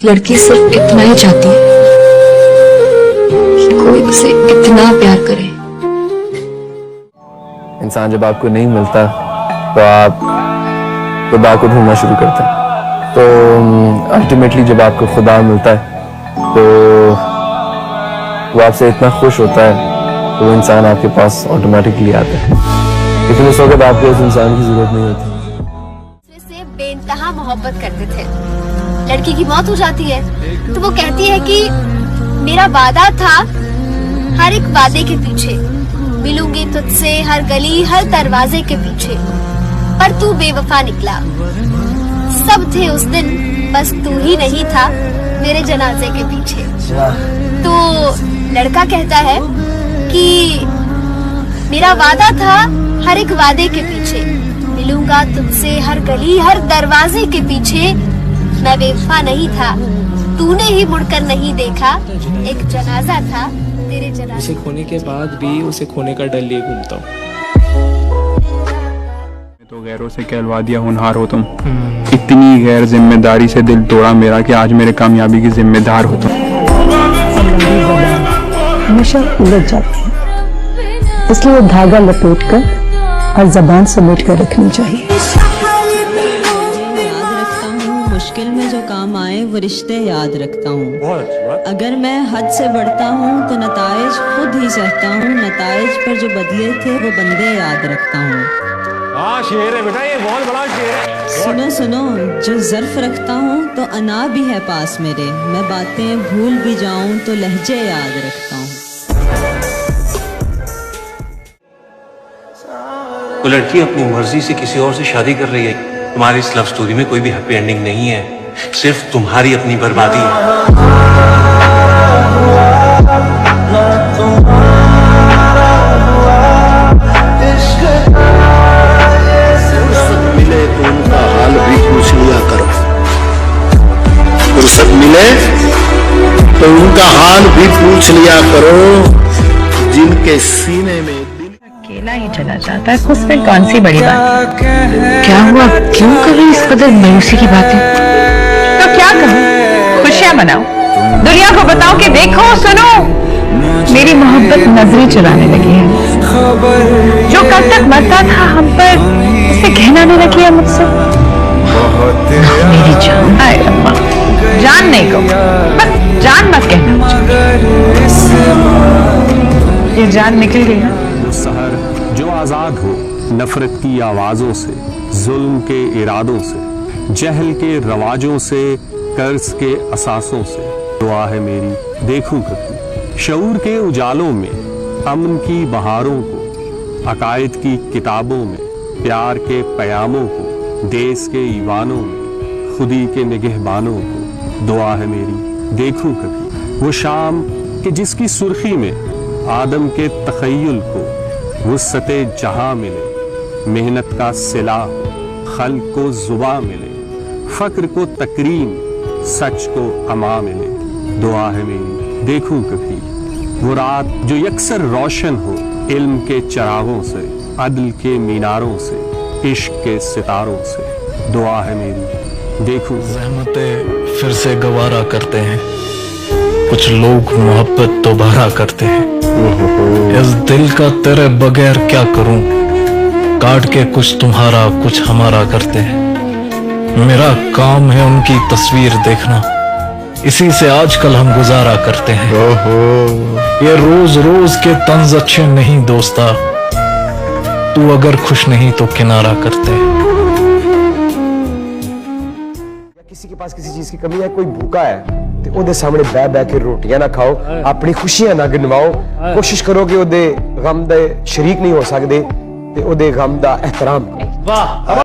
लड़की सिर्फ इतना ही चाहती है कि कोई उसे इतना प्यार करे। इंसान जब आपको नहीं मिलता तो आप खुदा को ढूंढना शुरू करते हैं। तो अल्टीमेटली जब आपको खुदा मिलता है तो वो आपसे इतना खुश होता है तो वो इंसान आपके पास ऑटोमेटिकली आता है, लेकिन उस वक्त आपको उस इंसान की जरूरत नहीं होती। से बेइंतहा मोहब्बत करते थे, लड़की की मौत हो जाती है तो वो कहती है कि मेरा वादा था हर एक वादे के पीछे, मिलूंगी तुझसे हर गली हर दरवाजे के पीछे, पर तू बेवफा निकला। सब थे उस दिन बस तू ही नहीं था मेरे जनाजे के पीछे। तो लड़का कहता है कि मेरा वादा था हर एक वादे के पीछे, मिलूंगा तुझसे हर गली हर दरवाजे के पीछे, मैं बेवफा नहीं था, तूने ही मुड़कर नहीं देखा, एक जनाजा था तेरे जनाजे। उसे खोने के बाद भी उसे खोने का डर लिए घूमता हूँ। तो गैरों से कहलवा दिया होनहार हो तुम, इतनी गैर जिम्मेदारी से दिल तोड़ा मेरा कि आज मेरे कामयाबी की जिम्मेदार हो तुम। हमेशा उलझ जाती है, इसलिए धागा लपेट कर और जबान समेट कर रखनी चाहिए। मुश्किल में जो काम आए वो रिश्ते याद रखता हूँ। अगर मैं हद से बढ़ता हूँ तो नताइज खुद ही सहता हूँ, नताइज पर जो बदले थे वो बंदे याद रखता हूँ। शेर है बेटा, ये बहुत बड़ा शेर है। सुनो सुनो, जो ज़र्फ रखता हूँ तो अना भी है पास मेरे, मैं बातें भूल भी जाऊँ तो लहजे याद रखता हूँ। वो लड़की अपनी मर्जी से किसी और से शादी कर रही है। तुम्हारी इस लव स्टोरी में कोई भी हैप्पी एंडिंग नहीं है, सिर्फ तुम्हारी अपनी बर्बादी है। फुर्सत मिले तो उनका हाल भी पूछ लिया करो, फुर्सत मिले तो उनका हाल भी पूछ लिया करो, जिनके सीने में अकेला ही चला जाता है, उसमें कौन सी बड़ी बात। क्या हुआ, क्यों कर रही इस कदर मायूसी की बातें? तो क्या कहूँ, खुशियाँ मनाओ, दुनिया को बताओ कि देखो सुनो मेरी मोहब्बत नजरें चुराने लगी है। जो कल तक मरता था हम पर, उसे कहना नहीं लगी है मुझसे। मेरी जान, आए अम्मा, जान नहीं को, बस जान मत कहना। ये जान निकल गई ना। वो सहर जो आज़ाद हो नफरत की आवाज़ों से, जुल्म के इरादों से, जहल के रवाजों से, कर्ज के असासों से। दुआ है मेरी देखूं कभी शऊर के उजालों में, अमन की बहारों को, अकायद की किताबों में, प्यार के पयामों को, देश के ईवानों में, खुदी के निगहबानों को। दुआ है मेरी देखूं कभी वो शाम कि जिसकी सुर्खी में आदम के तखय्युल को वुस्सते जहां मिले, मेहनत का सिला खल्क को जुबा मिले, फक्र को तकरीम सच को अमा मिले। दुआ है मेरी देखूं कभी वो रात जो यकसर रोशन हो इल्म के चरागों से, अदल के मीनारों से, इश्क के सितारों से। दुआ है मेरी देखूं। ज़हमतें फिर से गवारा करते हैं, कुछ लोग मोहब्बत दोबारा करते हैं। इस दिल का तेरे बगैर क्या करूं, काट के कुछ तुम्हारा कुछ हमारा करते हैं। मेरा काम है उनकी तस्वीर देखना, इसी से आजकल हम गुजारा करते हैं। ये रोज रोज के तंज अच्छे नहीं दोस्ता, तू अगर खुश नहीं तो किनारा करते हैं। किसी के पास किसी चीज की कमी है, कोई भूखा है ते ओदे सामने बह बह के रोटियां ना खाओ, अपनी खुशियां ना गिनवाओ, कोशिश करो कि ओदे गम दे शरीक नहीं हो सकते ते ओदे गम दा एहतराम। वाह।